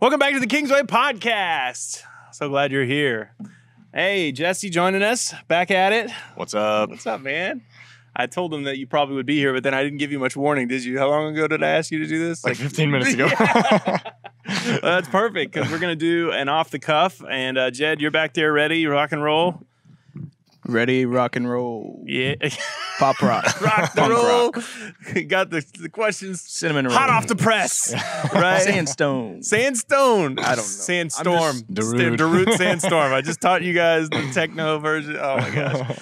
Welcome back to the Kingsway Podcast. So glad you're here. Hey, Jesse joining us, back at it. What's up? What's up, man? I told him that you probably would be here, but then I didn't give you much warning, did you? How long ago did I ask you to do this? Like 15 minutes ago. Well, that's perfect, because we're going to do an off the cuff. And Jed, you're back there ready, rock and roll? Ready, rock and roll. Yeah. Pop rock. Rock the roll. Got the questions Cinnamon roll. hot off the press. Right? Sandstone. Sandstone. I don't know. Sandstorm. Darude. Darude Sandstorm. I just taught you guys the techno version. Oh, my gosh.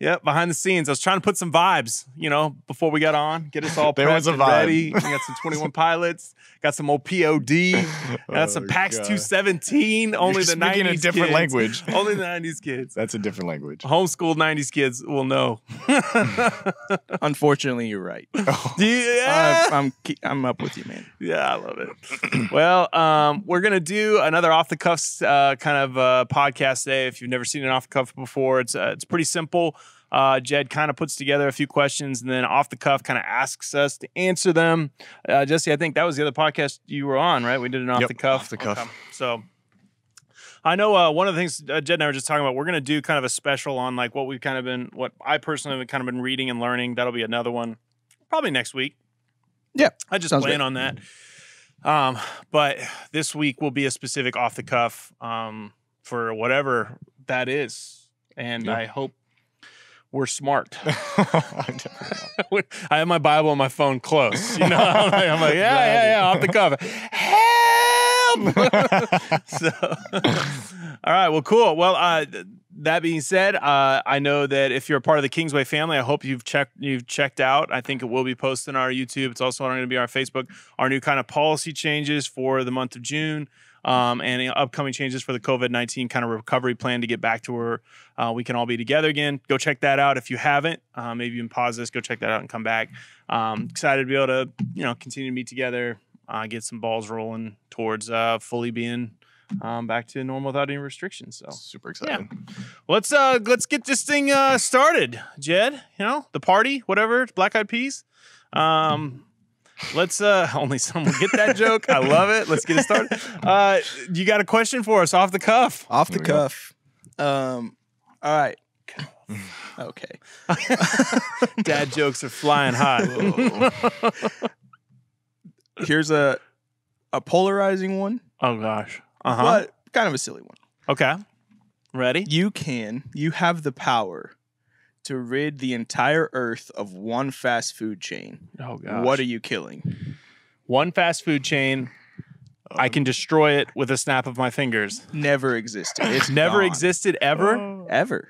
Yep, behind the scenes. I was trying to put some vibes, you know, before we got on. Get us all There was prepped a and vibe. ready. We got some 21 Pilots. Got some old POD. Got some PAX God. 217. Only the 90s speaking a different kids. language. Only the 90s kids. That's a different language. Homeschooled 90s kids will know. Unfortunately, you're right. Yeah. I'm up with you, man. Yeah, I love it. Well, we're going to do another off the cuffs kind of podcast today. If you've never seen an off the cuff before, it's pretty simple. Jed kind of puts together a few questions and then off the cuff kind of asks us to answer them. Jesse, I think that was the other podcast you were on, right? We did an off the cuff. Off the cuff. Okay. So I know one of the things Jed and I were just talking about, we're going to do kind of a special on like what I personally have kind of been reading and learning. That'll be another one probably next week. Yeah. I just sounds plan great. on that. But this week will be a specific off the cuff for whatever that is. And Yeah. I hope we're smart. I have my Bible on my phone close. You know, I'm like, yeah, off the cuff. Help! So, all right, well, cool. Well, that being said, I know that if you're a part of the Kingsway family, I hope you've checked out. I think it will be posted on our YouTube. It's also going to be on our Facebook. Our new kind of policy changes for the month of June. And upcoming changes for the COVID-19 kind of recovery plan to get back to where we can all be together again. Go check that out if you haven't. Maybe you can pause this, go check that out and come back. Excited to be able to, continue to meet together, get some balls rolling towards fully being back to normal without any restrictions. So Super excited. yeah. Let's get this thing started, Jed. The party, whatever, Black Eyed Peas. Let's only someone get that joke. I love it. Let's get it started. You got a question for us off the cuff? Off the Here we go. cuff. All right. Okay. Dad jokes are flying high. Here's a polarizing one, Oh gosh. Uh-huh. but kind of a silly one. Okay. Ready? You have the power to rid the entire earth of one fast food chain. Oh gosh. What are you killing? One fast food chain. I can destroy it with a snap of my fingers. Never existed. It's Never gone. existed ever, Ever.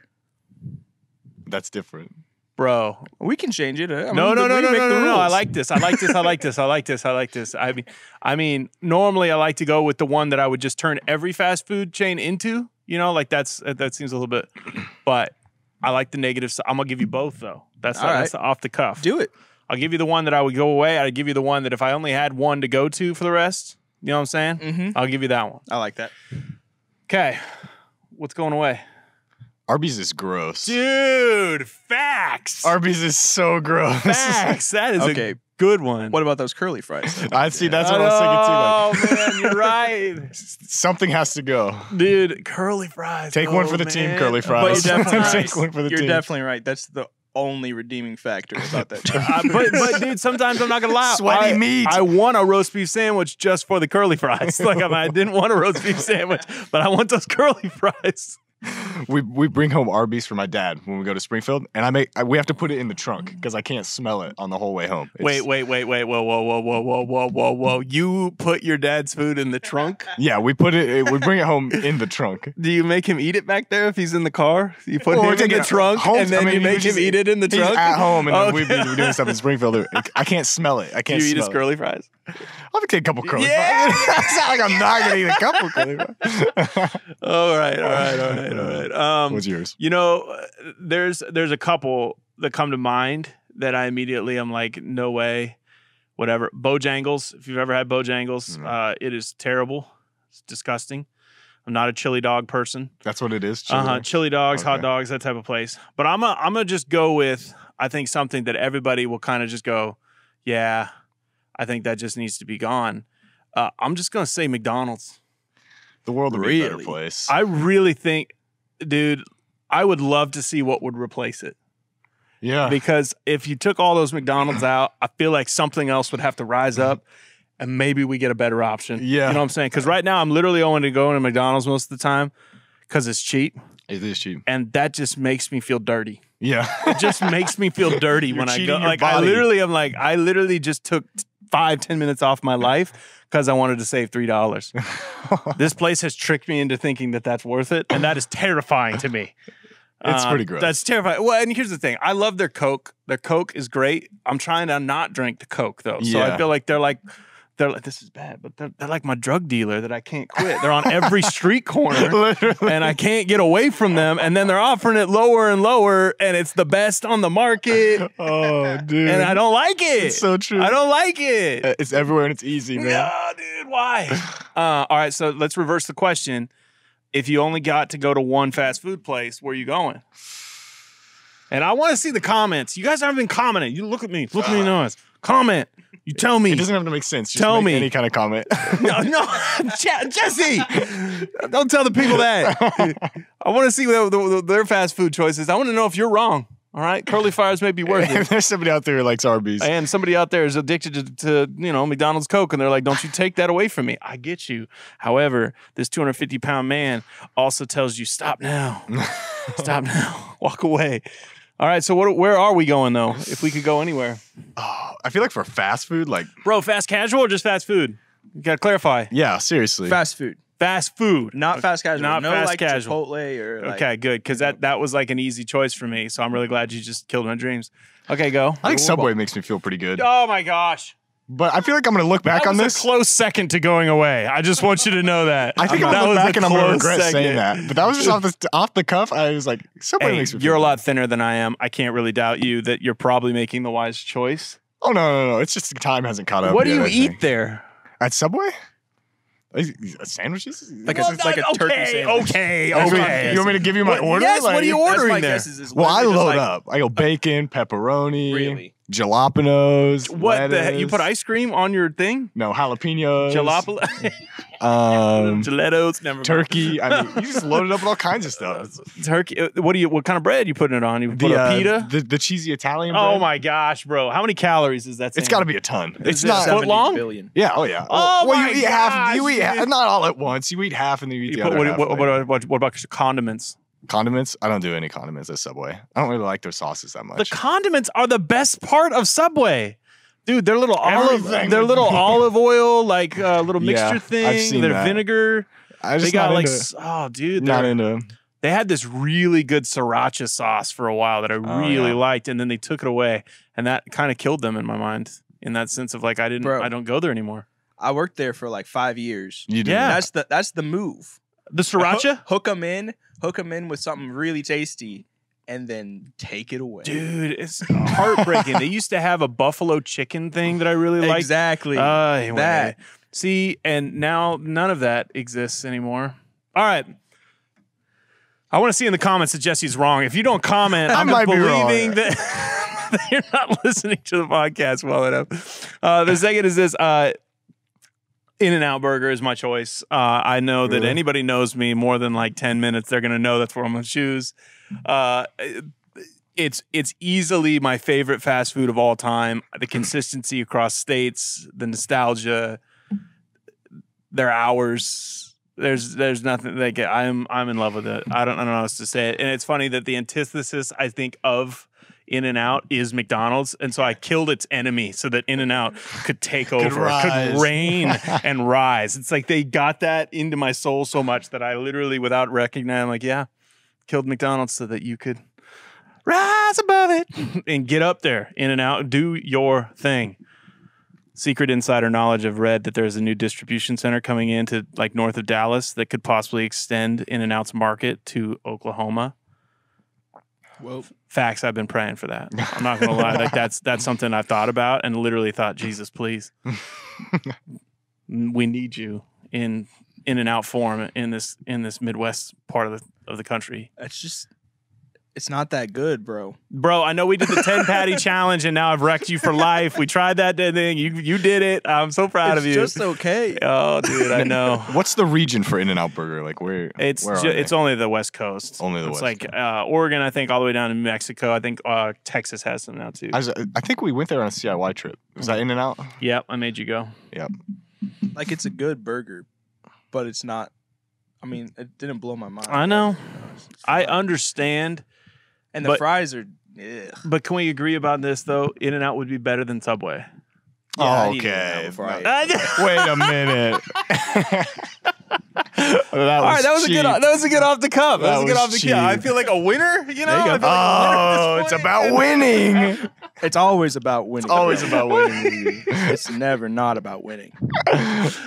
That's different. bro. We can change it. I No. mean, we make the I rules. like this. I mean, normally I like to go with the one that I would just turn every fast food chain into. Like that seems a little bit, but I like the negative. So I'm gonna give you both though. That's right. off the cuff. Do it. I'll give you the one that I would go away. I'd give you the one that if I only had one to go to for the rest, you know what I'm saying? Mm-hmm. I'll give you that one. I like that. Okay, what's going away? Arby's is gross. Dude, facts. Arby's is so gross. Facts. That is Okay. a good one. What about those curly fries? I see. That's what I was thinking too. Oh man, you're right. Like, something has to go. Dude, curly fries. Take one Oh, for the team, man. curly But fries. you're definitely right. Take one for the You're team. definitely right. That's the only redeeming factor about that. But dude, sometimes I'm not gonna lie. Sweaty meat. I want a roast beef sandwich just for the curly fries. Like I didn't want a roast beef sandwich, but I want those curly fries. We bring home Arby's for my dad when we go to Springfield, and we have to put it in the trunk because I can't smell it on the whole way home. Wait, whoa. You put your dad's food in the trunk? Yeah, we bring it home in the trunk. Do you make him eat it back there if he's in the car? You put Well, him we're in the taking it trunk home. and then I mean, you make we just- him eat it in the He's trunk? at home, and then Okay. we're doing stuff in Springfield. I can't smell it. I Do can't you eat smell his it. curly fries? I'll take a couple curly Yeah. fries. It's not like I'm not going to eat a couple curly fries. All right. What's yours? There's a couple that come to mind that I immediately am like, no way, whatever. Bojangles. If you've ever had Bojangles, it is terrible. It's disgusting. I'm not a chili dog person. That's what it is? Chili dog? Chili dogs, hot Okay. dogs, that type of place. But I'm gonna just go with, I think, something that everybody will kind of just go, yeah, I think that just needs to be gone. I'm just gonna say McDonald's. The world would be a better Really? place. I really think, dude, I would love to see what would replace it. yeah. Because if you took all those McDonald's out, I feel like something else would have to rise up, and maybe we get a better option. Yeah. You know what I'm saying? Because right now I'm literally only to go to McDonald's most of the time because it's cheap, It is cheap. and that just makes me feel dirty. Yeah. It just makes me feel dirty You're when I go. cheating your Like body. I literally just took 5-10 minutes off my life because I wanted to save $3. This place has tricked me into thinking that that's worth it, and that is terrifying to me. It's pretty gross. That's terrifying. Well, and here's the thing: I love their Coke. Their Coke is great. I'm trying to not drink the Coke though, so I Yeah. feel like they're like. This is bad, but they're like my drug dealer that I can't quit. They're on every street corner, Literally. and I can't get away from them. And then they're offering it lower and lower, and it's the best on the market. Oh, dude. And I don't like it. It's so true. I don't like it. It's everywhere and it's easy, man. No, dude, why? All right, so let's reverse the question. If you only got to go to one fast food place, where are you going? And I want to see the comments. You guys haven't been commenting. You look at me. Look at me in the eyes. Comment. You tell me. It doesn't have to make sense. Just Tell make me. any kind of comment. No, Jesse. Don't tell the people that. I want to see their fast food choices. I want to know if you're wrong. All right, curly fires may be worth it. There's somebody out there who likes Arby's. And somebody out there is addicted to McDonald's Coke, and they're like, "Don't you take that away from me." I get you. However, this 250-pound man also tells you, "Stop now, stop now, walk away." All right, so where are we going though? If we could go anywhere, Oh, I feel like for fast food, like, bro, fast casual or just fast food? You gotta clarify. yeah, seriously. Fast food, Fast food, not fast casual. Not no, fast like casual. Chipotle or like, Okay, good, because that was like an easy choice for me. So I'm really glad you just killed my dreams. Okay, go. I think Subway makes me feel pretty good. Oh my gosh. But I feel like I'm going to look back That on was this. a close second to going away. I just want you to know that. I think I'm That going to was look a back and I'm going to close regret saying second. that. But that was just off the cuff. I was like, Subway Hey, makes me feel you're a good. lot thinner than I am. I can't really doubt you that you're probably making the wise choice. Oh, no. It's just the time hasn't caught up What do yet, you I eat think. there? At Subway? Sandwiches? Like a turkey sandwich. Okay. You want me to give you my order? Yes, what are you That's ordering my there? guess is Well, I literally just load like, up. I go bacon, pepperoni, Really? jalapenos. What the heck? You lettuce. put ice cream on your thing? No, jalapenos. Gelatos. Never mind. Turkey. I mean, you just load it up with all kinds of stuff. Turkey. What kind of bread you putting it on? You put a pita? The cheesy Italian bread. Oh my gosh, bro! How many calories is that? It's got to be a ton. It's it not. 70 foot long? billion. Yeah. Oh yeah. Oh well, my you eat half. gosh, You eat dude. not all at once. You eat half and then you eat You the put, other half. later. what about condiments? Condiments? I don't do any condiments at Subway. I don't really like their sauces that The much. condiments are the best part of Subway. Dude, their little Everything. olive oil, like little mixture Yeah, I've thing. seen Their that. vinegar. I just They got not like, into, oh, dude, not they're- into. they had this really good sriracha sauce for a while that I really yeah. liked, and then they took it away, and that kind of killed them in my mind. In that sense of like, I Bro. don't go there anymore. I worked there for like 5 years. You do. Yeah. That's the move. The sriracha, Hook them in with something really tasty, and then take it away. dude, it's heartbreaking. They used to have a buffalo chicken thing that I really liked. Exactly. Anyway. That. See, and now none of that exists anymore. All right. I want to see in the comments that Jesse's wrong. If you don't comment, I'm might be wrong. believing that, that you're not listening to the podcast well enough. The second is this. In-N-Out Burger is my choice. I know that Really? anybody knows me more than like 10 minutes, they're going to know that's where I'm going to choose. It's easily my favorite fast food of all time. The consistency across states, the nostalgia, their hours. There's nothing like I'm in love with it. I don't know how else to say it. And it's funny that the antithesis I think of In-N-Out is McDonald's, and so I killed its enemy so that In-N-Out could take over, rise. could reign and rise. It's like they got that into my soul so much that I literally, without recognizing, I'm like, yeah, killed McDonald's so that you could rise above it and get up there. In-N-Out, do your thing. Secret insider knowledge, I've read that there's a new distribution center coming into like north of Dallas that could possibly extend In-N-Out's market to Oklahoma. Whoa. Facts, I've been praying for that. I'm not gonna lie. Like that's something I've thought about and literally thought, Jesus, please. We need you in In-N-Out form in this Midwest part of the country. It's It's not that good, bro. Bro, I know we did the 10 patty challenge, and now I've wrecked you for life. We tried that thing. You did it. I'm so proud of you. It's just okay. Oh, dude, I know. What's the region for In-N-Out Burger? Like where? It's where are it's they? only the West Coast. Only the it's West like Oregon, I think, all the way down to Mexico. I think Texas has some now too. I think we went there on a CIY trip. Was that In-N-Out? Yep, I made you go. Yep. Like it's a good burger, but it's not. I mean, it didn't blow my mind. I know. It's I fine. understand. And the but- fries are. Ugh. But can we agree about this though? In-N-Out would be better than Subway. Yeah, I need Okay. In-N-Out before I- Wait a minute. All right, that was a good. That was a good off the cuff. That was a good was off the cuff. I cheap. feel like a winner. You know. There you go. I feel like a winner at Oh, this it's point. about winning. It's always about winning. Always about winning. It's never not about winning.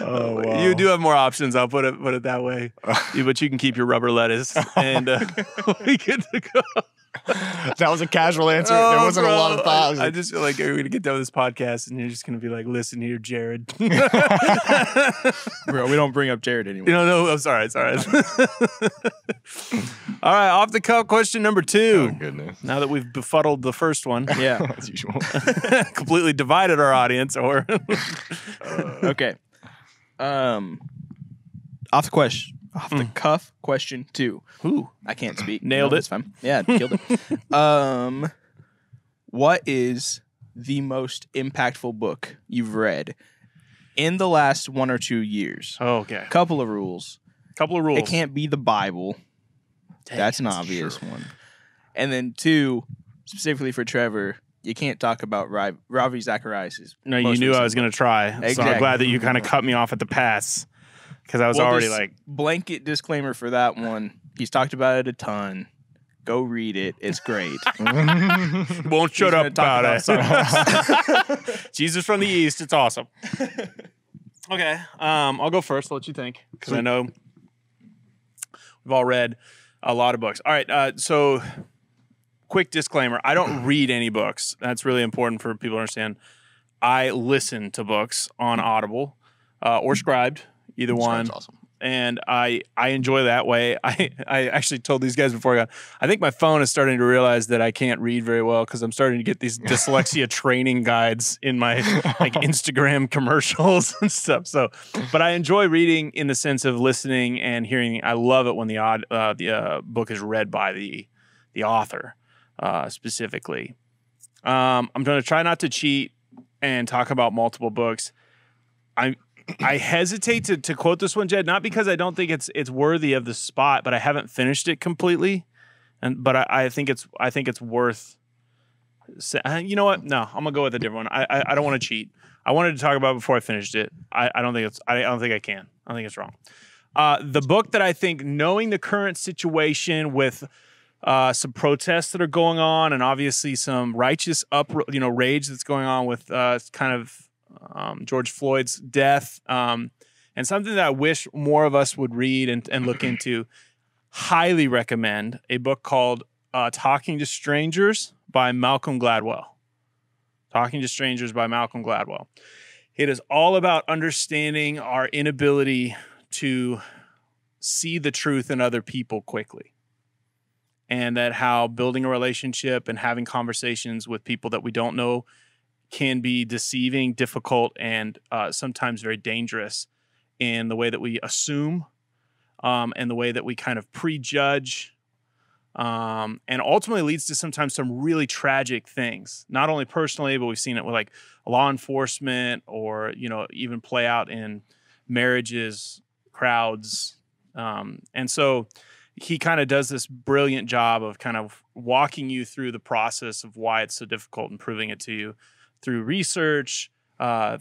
Oh, wow. You do have more options. I'll put it that way. But you can keep your rubber lettuce, and we good to go. That was a casual answer. There wasn't a lot of thought. I just feel like we're gonna get done with this podcast, and you're just gonna be like, "Listen here, Jared." Bro, we don't bring up Jared anymore. No, I'm sorry. It's all right. All right, off the cuff question number 2. Oh, goodness. Now that we've befuddled the first one, Yeah. As usual. completely divided our audience, or Okay. Off the cuff question 2. who? I can't speak. Nailed No, it. It's fine. Yeah, killed it. What is the most impactful book you've read in the last 1 or 2 years? Okay, Couple of rules. couple of rules. It can't be the Bible. Dang, That's an obvious one. And then 2, specifically for Trevor, you can't talk about Ravi Zacharias'. No, you most knew I recent was going to try. So I'm Exactly. glad that you kind of cut me off at the pass because I was already just like, blanket disclaimer for that one. He's talked about it a ton. Go read it. It's great. won't shut He's up gonna talk about it. Jesus from the East. It's awesome. Okay. I'll go first. I'll let you think because I know we've all read a lot of books. All right. So quick disclaimer. I don't read any books. That's really important for people to understand. I listen to books on Audible or Scribed, either one. Sounds awesome. And I enjoy that way. I actually told these guys before I got. I think my phone is starting to realize that I can't read very well because I'm starting to get these dyslexia training guides in my like Instagram commercials and stuff. So, but I enjoy reading in the sense of listening and hearing. I love it when the book is read by the author specifically. I'm going to try not to cheat and talk about multiple books. I hesitate to quote this one, Jed, not because I don't think it's worthy of the spot, but I haven't finished it completely, but I think it's worth. You know what? No, I'm gonna go with a different one. I don't want to cheat. I wanted to talk about it before I finished it. I don't think I can. I think it's wrong. The book that I think, knowing the current situation with some protests that are going on, and obviously some righteous rage that's going on with kind of. George Floyd's death, and something that I wish more of us would read and look into. Highly recommend a book called Talking to Strangers by Malcolm Gladwell. Talking to Strangers by Malcolm Gladwell. It is all about understanding our inability to see the truth in other people quickly. And that how building a relationship and having conversations with people that we don't know can be deceiving, difficult, and sometimes very dangerous in the way that we assume and the way that we kind of prejudge, and ultimately leads to sometimes some really tragic things, not only personally, but we've seen it with like law enforcement or, even play out in marriages, crowds. And so he kind of does this brilliant job of kind of walking you through the process of why it's so difficult and proving it to you through research,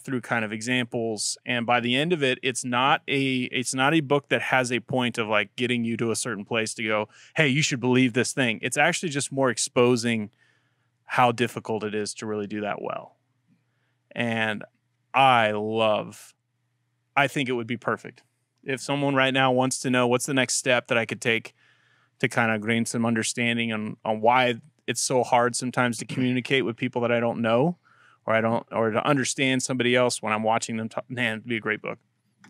through kind of examples. And by the end of it, it's not a book that has a point of like getting you to a certain place to go, hey, you should believe this thing. It's actually just more exposing how difficult it is to really do that well. And I think it would be perfect. If someone right now wants to know what's the next step that I could take to kind of gain some understanding on why it's so hard sometimes to communicate with people that I don't know, or to understand somebody else when I'm watching them talk, man, it'd be a great book.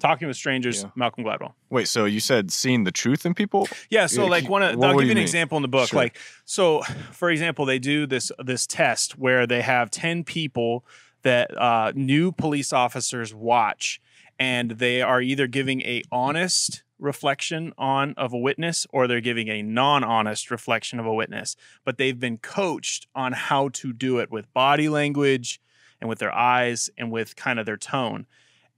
Talking with Strangers, Yeah. Malcolm Gladwell. Wait, so you said seeing the truth in people? Yeah, so like I'll give you an example in the book. Sure. Like, so for example, they do this test where they have 10 people that new police officers watch, and they are either giving a honest reflection of a witness or they're giving a non-honest reflection of a witness. But they've been coached on how to do it with body language and with their eyes and with kind of their tone.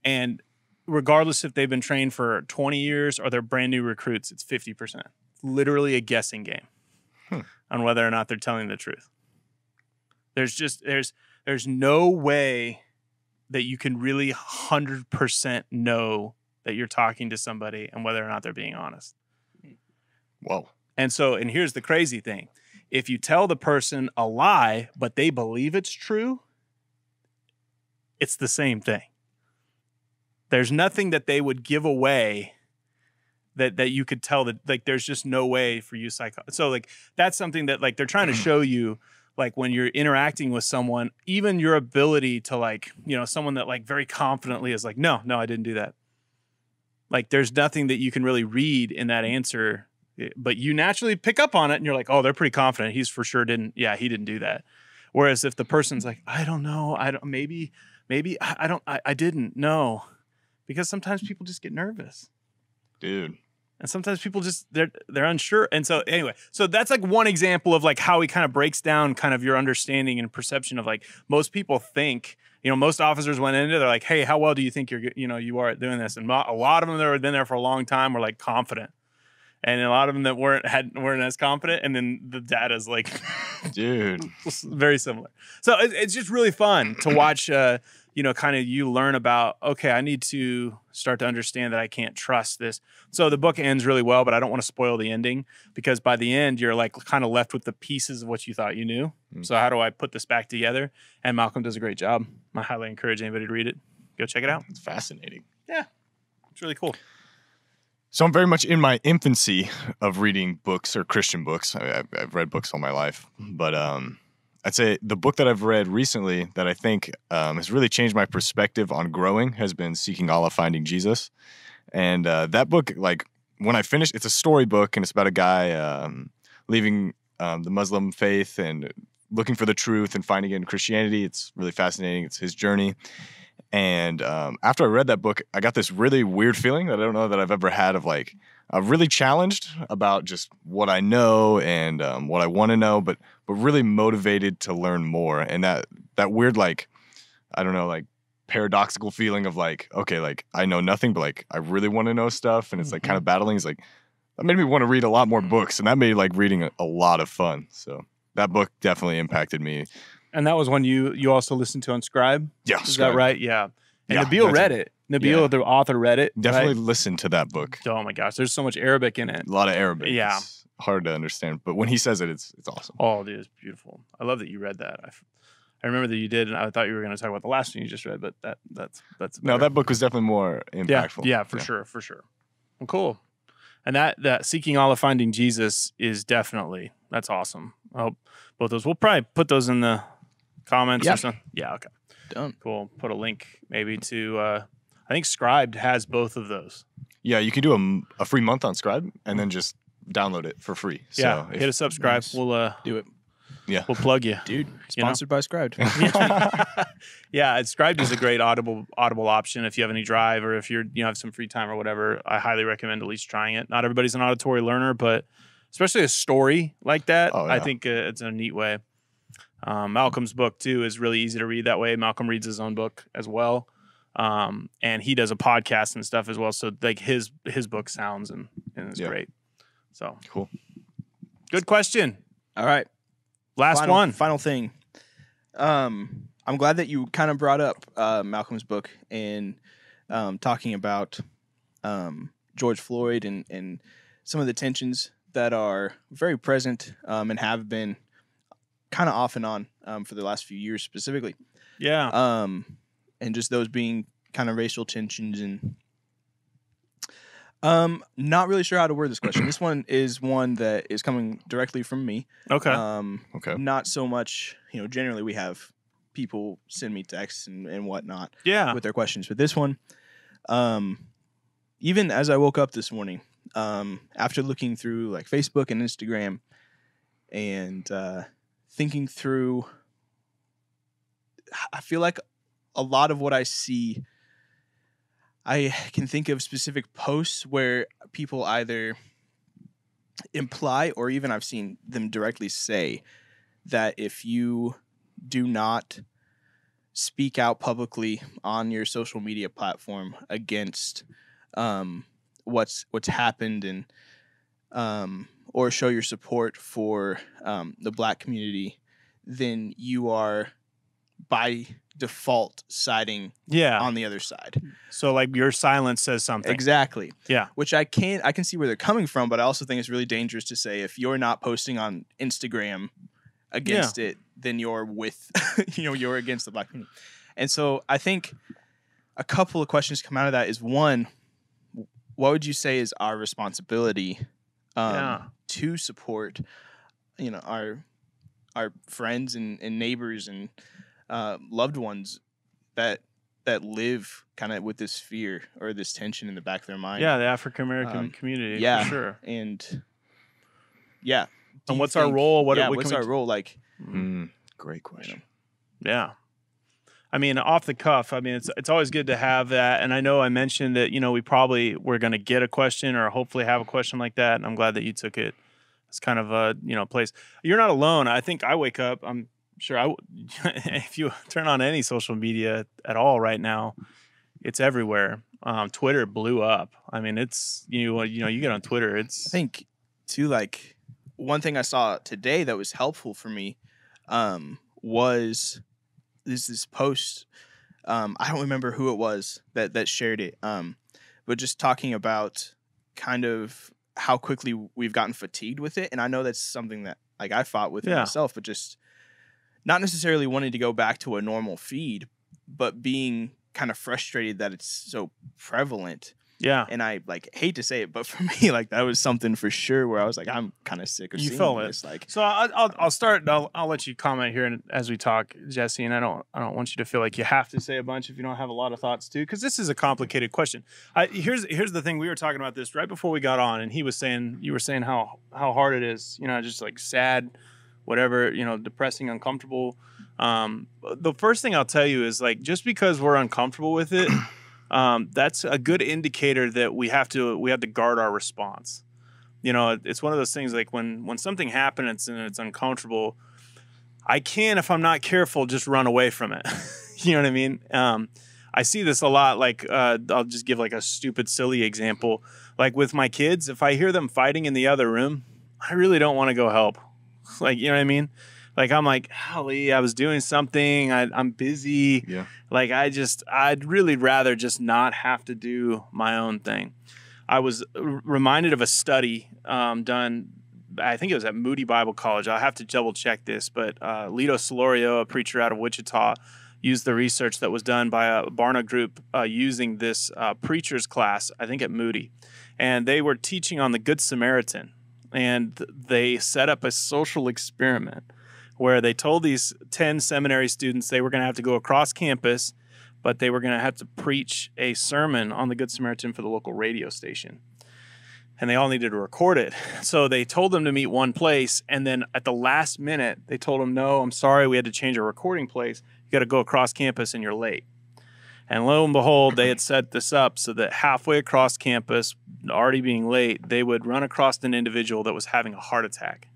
And regardless if they've been trained for 20 years or they're brand new recruits, it's 50%. It's literally a guessing game on whether or not they're telling the truth. There's no way that you can really 100% know that you're talking to somebody and whether or not they're being honest. Whoa. And here's the crazy thing. If you tell the person a lie, but they believe it's true, it's the same thing. There's nothing that they would give away that you could tell that, like, there's just no way for you so like that's something that like they're trying to show you, like when you're interacting with someone, even your ability to like, you know, someone that like very confidently is like, no, I didn't do that. Like there's nothing that you can really read in that answer, but you naturally pick up on it and you're like, oh, they're pretty confident. He's for sure he didn't do that. Whereas if the person's like, I don't know, maybe I didn't know. Because sometimes people just get nervous. Dude. And sometimes people just, they're unsure. And so anyway, so that's like one example of like how he kind of breaks down kind of your understanding and perception of like, most people think, you know, most officers went into, they're like, hey, how well do you think you are at doing this? And a lot of them that had been there for a long time were like confident. And a lot of them that weren't as confident. And then the data's like, dude, very similar. So it's just really fun to watch, kind of you learn about, okay, I need to start to understand that I can't trust this. So the book ends really well, but I don't want to spoil the ending because by the end, you're like kind of left with the pieces of what you thought you knew. So how do I put this back together? And Malcolm does a great job. I highly encourage anybody to read it. Go check it out. It's fascinating. Yeah, it's really cool. So I'm very much in my infancy of reading books or Christian books. I've read books all my life, but I'd say the book that I've read recently that I think has really changed my perspective on growing has been Seeking Allah, Finding Jesus. And that book, like when I finished, it's a storybook and it's about a guy leaving the Muslim faith and looking for the truth and finding it in Christianity. It's really fascinating. It's his journey. And after I read that book, I got this really weird feeling that I don't know that I've ever had of like, really challenged about just what I know and what I want to know, but really motivated to learn more. And that weird, like, I don't know, like paradoxical feeling of like, okay, like I know nothing, but like I really want to know stuff. And it's like kind of battling. It's like, that made me want to read a lot more books. And that made like reading a lot of fun. So that book definitely impacted me. And that was one you also listened to on Scribe? Yeah. Is that right? Yeah. And Yeah, Nabil read it. Nabil, the author, read it. Definitely right? listen to that book. Oh my gosh, there's so much Arabic in it. A lot of Arabic. Yeah. It's hard to understand. But when he says it, it's awesome. Oh, dude, it's beautiful. I love that you read that. I remember that you did, and I thought you were going to talk about the last one you just read, but that's no, better. that book was definitely more impactful. Yeah, for sure. Well, cool. And that Seeking Allah, Finding Jesus is definitely, that's awesome. I hope both those, we'll probably put those in the comments or something. Yeah, okay. Done. Cool. Put a link maybe to, I think Scribed has both of those. Yeah, you can do a free month on Scribe and then just download it for free. Yeah, so hit us up, Scribe. Nice. We'll Do it. Yeah, we'll plug you. Dude, sponsored by Scribed. Yeah, Scribed is a great audible option if you have any drive or if you have some free time or whatever. I highly recommend at least trying it. Not everybody's an auditory learner, but especially a story like that, I think it's a neat way. Malcolm's book too is really easy to read that way. Malcolm reads his own book as well, and he does a podcast and stuff as well. So like his book sounds and it's great. So cool. Good question. All right. Final thing. I'm glad that you kind of brought up Malcolm's book and talking about George Floyd and some of the tensions that are very present and have been kind of off and on for the last few years specifically. Yeah. And just those being kind of racial tensions and not really sure how to word this question. This one is one that is coming directly from me. Okay. Okay. Not so much, generally we have people send me texts and whatnot Yeah. with their questions. But this one, even as I woke up this morning, after looking through like Facebook and Instagram and thinking through, I feel like a lot of what I see, I can think of specific posts where people either imply or even I've seen them directly say that if you do not speak out publicly on your social media platform against what's happened and or show your support for the Black community, then you are by default siding on the other side. So like your silence says something. Exactly. Yeah. Which I can see where they're coming from, but I also think it's really dangerous to say if you're not posting on Instagram against it, then you're with you're against the Black community. And so I think a couple of questions come out of that is, one, what would you say is our responsibility to support our friends and neighbors and loved ones that live kind of with this fear or this tension in the back of their mind? Yeah, the African American community, for sure. And and what's our role? What's our role? Like, great question. Yeah. I mean, off the cuff, I mean, it's always good to have that. And I know I mentioned that, we probably were going to get a question or hopefully have a question like that. And I'm glad that you took it as kind of a, place. You're not alone. I think I wake up, I'm sure if you turn on any social media at all right now, it's everywhere. Twitter blew up. I mean, it's, you get on Twitter, it's. I think too, like, one thing I saw today that was helpful for me was this post. I don't remember who it was that shared it, but just talking about kind of how quickly we've gotten fatigued with it. And I know that's something that like I fought with myself, but just not necessarily wanting to go back to a normal feed, but being kind of frustrated that it's so prevalent. Yeah. And I like hate to say it, but for me, like that was something for sure where I was like, I'm kind of sick of seeing this. Like, so I'll start. I'll let you comment here as we talk, Jesse. And I don't want you to feel like you have to say a bunch if you don't have a lot of thoughts too, because this is a complicated question. Here's the thing. We were talking about this right before we got on, and you were saying how hard it is. Just like sad, whatever. Depressing, uncomfortable. The first thing I'll tell you is like just because we're uncomfortable with it. That's a good indicator that we have to guard our response. It's one of those things like when something happens and it's uncomfortable, I can, if I'm not careful, just run away from it. You know what I mean? I see this a lot. Like, I'll just give like a stupid, silly example. Like with my kids, if I hear them fighting in the other room, I really don't want to go help. Like, you know what I mean? Like, I'm like, golly, I was doing something. I'm busy. Yeah. Like, I'd really rather just not have to do my own thing. I was reminded of a study done, I think it was at Moody Bible College. I'll have to double check this, but Lito Solorio, a preacher out of Wichita, used the research that was done by a Barna group using this preacher's class, I think at Moody. And they were teaching on the Good Samaritan. And they set up a social experiment where they told these 10 seminary students they were going to have to go across campus, but they were going to have to preach a sermon on the Good Samaritan for the local radio station. And they all needed to record it. So they told them to meet one place, and then at the last minute, they told them, no, I'm sorry, we had to change our recording place. You got to go across campus, and you're late. And lo and behold, they had set this up so that halfway across campus, already being late, they would run across an individual that was having a heart attack.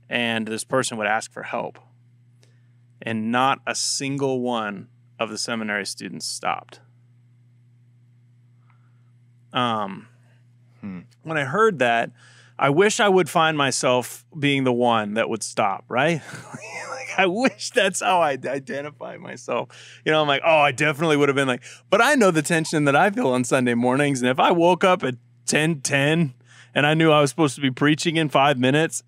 And this person would ask for help. And not a single one of the seminary students stopped. When I heard that, I wish I would find myself being the one that would stop, right? Like, I wish that's how I identify myself. I'm like, oh, I definitely would have been like, but I know the tension that I feel on Sunday mornings. And if I woke up at 10:10 and I knew I was supposed to be preaching in 5 minutes,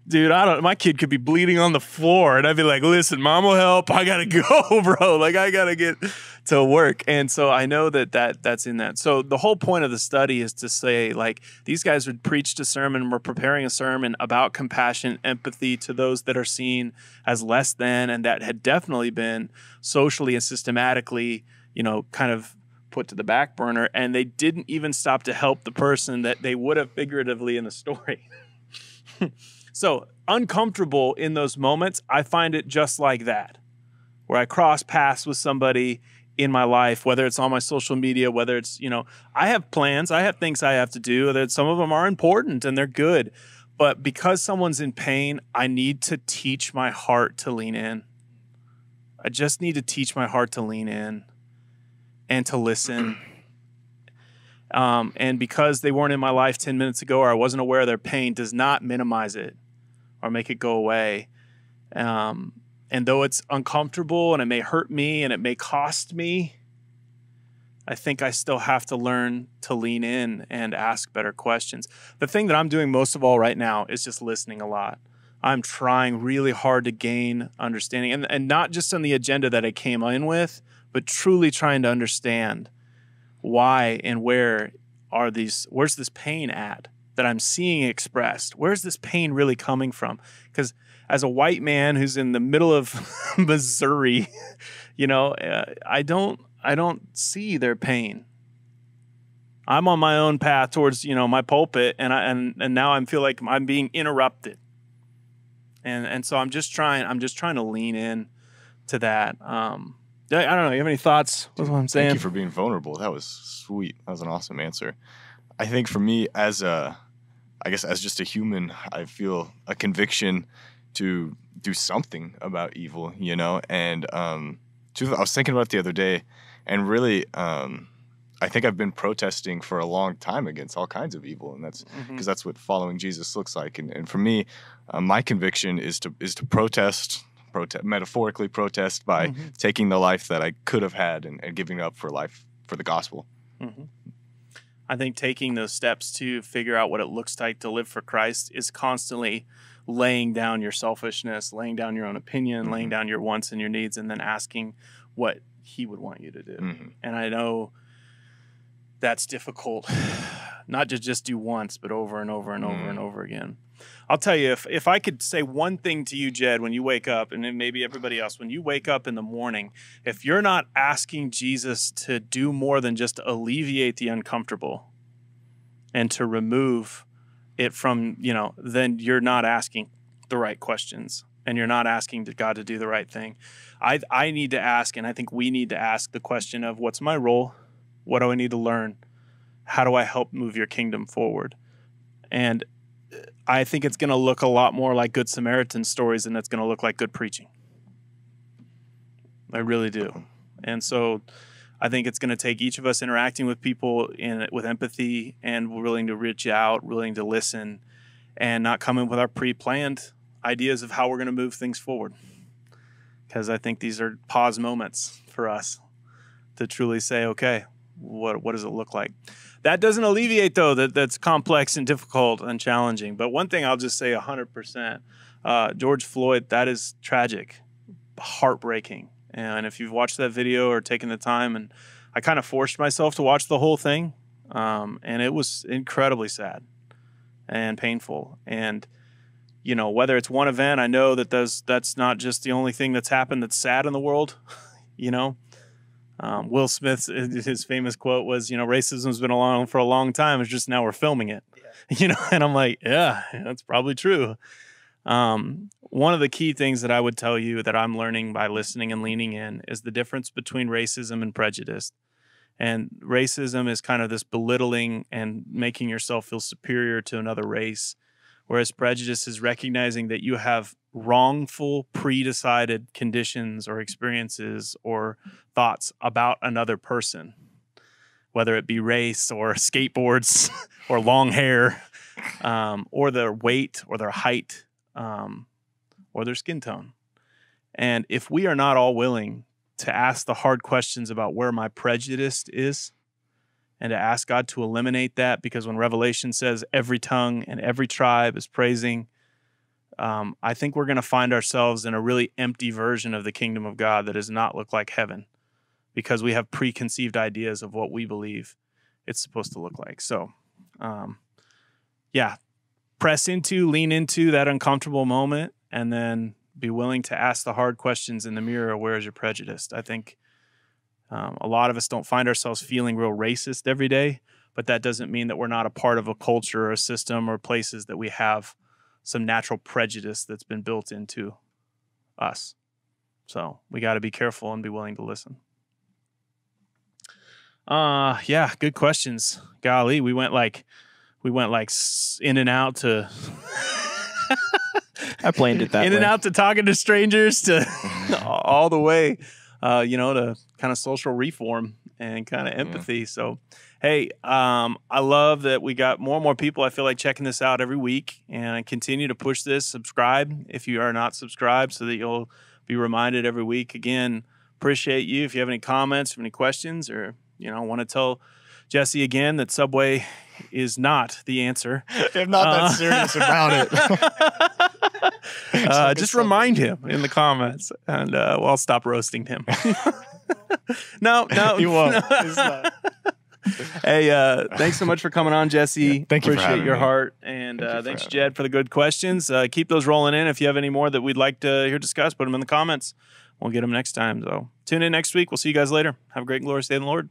dude, my kid could be bleeding on the floor. And I'd be like, listen, mom will help. I got to go, bro. Like, I got to get to work. And so I know that's in that. So the whole point of the study is to say, like, these guys would preach a sermon. We're preparing a sermon about compassion, empathy to those that are seen as less than, and that had definitely been socially and systematically, kind of put to the back burner, and they didn't even stop to help the person that they would have figuratively in the story. So uncomfortable in those moments, I find it just like that, where I cross paths with somebody in my life, whether it's on my social media, whether it's, I have plans, I have things I have to do, that some of them are important and they're good. But because someone's in pain, I need to teach my heart to lean in. I just need to teach my heart to lean in and to listen. And because they weren't in my life 10 minutes ago, or I wasn't aware of their pain, does not minimize it or make it go away. And though it's uncomfortable and it may hurt me and it may cost me, I think I still have to learn to lean in and ask better questions. The thing that I'm doing most of all right now is just listening a lot. I'm trying really hard to gain understanding, and not just on the agenda that I came in with, but truly trying to understand why and where's this pain at that I'm seeing expressed? Where's this pain really coming from? Because as a white man who's in the middle of Missouri, I don't see their pain. I'm on my own path towards, my pulpit, and now I feel like I'm being interrupted. And so I'm just trying to lean in to that. I don't know. You have any thoughts? That's what I'm saying. Thank you for being vulnerable. That was sweet. That was an awesome answer. I think for me, as just a human, I feel a conviction to do something about evil, And I was thinking about it the other day, and really, I think I've been protesting for a long time against all kinds of evil, and that's because that's what following Jesus looks like. And for me, my conviction is to protest, metaphorically protest by taking the life that I could have had and giving up for life for the gospel. I think taking those steps to figure out what it looks like to live for Christ is constantly laying down your selfishness, laying down your own opinion, laying down your wants and your needs, and then asking what he would want you to do. And I know that's difficult, not to just do once, but over and over and over and over again. I'll tell you, if I could say one thing to you, Jed, when you wake up, and then maybe everybody else, when you wake up in the morning, if you're not asking Jesus to do more than just alleviate the uncomfortable and to remove it from, then you're not asking the right questions, and you're not asking God to do the right thing. I need to ask, and I think we need to ask the question of, what's my role? What do I need to learn? How do I help move your kingdom forward? And I think it's going to look a lot more like Good Samaritan stories than it's going to look like good preaching. I really do. And so I think it's going to take each of us interacting with people with empathy and willing to reach out, willing to listen, and not come in with our pre-planned ideas of how we're going to move things forward. Because I think these are pause moments for us to truly say, okay, what does it look like? That doesn't alleviate, though, that's complex and difficult and challenging. But one thing I'll just say 100%, George Floyd, that is tragic, heartbreaking. And if you've watched that video or taken the time, and I kind of forced myself to watch the whole thing, and it was incredibly sad and painful. And, whether it's one event, I know that that's not just the only thing that's happened that's sad in the world, Will Smith's his famous quote was, racism's been along for a long time. It's just now we're filming it, and I'm like, yeah, that's probably true. One of the key things that I would tell you that I'm learning by listening and leaning in is the difference between racism and prejudice. And racism is kind of this belittling and making yourself feel superior to another race, whereas prejudice is recognizing that you have wrongful, pre-decided conditions or experiences or thoughts about another person, whether it be race or skateboards or long hair, or their weight or their height, or their skin tone. And if we are not all willing to ask the hard questions about where my prejudice is, and to ask God to eliminate that, because when Revelation says every tongue and every tribe is praising, I think we're going to find ourselves in a really empty version of the kingdom of God that does not look like heaven, because we have preconceived ideas of what we believe it's supposed to look like. So, lean into that uncomfortable moment, and then be willing to ask the hard questions in the mirror. Where is your prejudice? I think A lot of us don't find ourselves feeling real racist every day, but that doesn't mean that we're not a part of a culture or a system or places that we have some natural prejudice that's been built into us. So we got to be careful and be willing to listen. Yeah, good questions. Golly, we went like in and out to I planned it that way. In and out to talking to strangers to all the way, to kind of social reform and kind of empathy. So, hey, I love that we got more and more people, I feel like, checking this out every week, and I continue to push this. Subscribe if you are not subscribed so that you'll be reminded every week. Again, appreciate you. If you have any comments, any questions, or, want to tell Jesse again that Subway is not the answer. I'm not that serious about it. Just remind him in the comments, and I'll stop roasting him. No, you won't. It's not. Hey, thanks so much for coming on, Jesse. Yeah, thank you. Appreciate your me. heart, and thanks, Jed, for the good questions. Keep those rolling in. If you have any more that we'd like to hear discussed, put them in the comments. We'll get them next time. So tune in next week. We'll see you guys later. Have a great and glorious day in the Lord.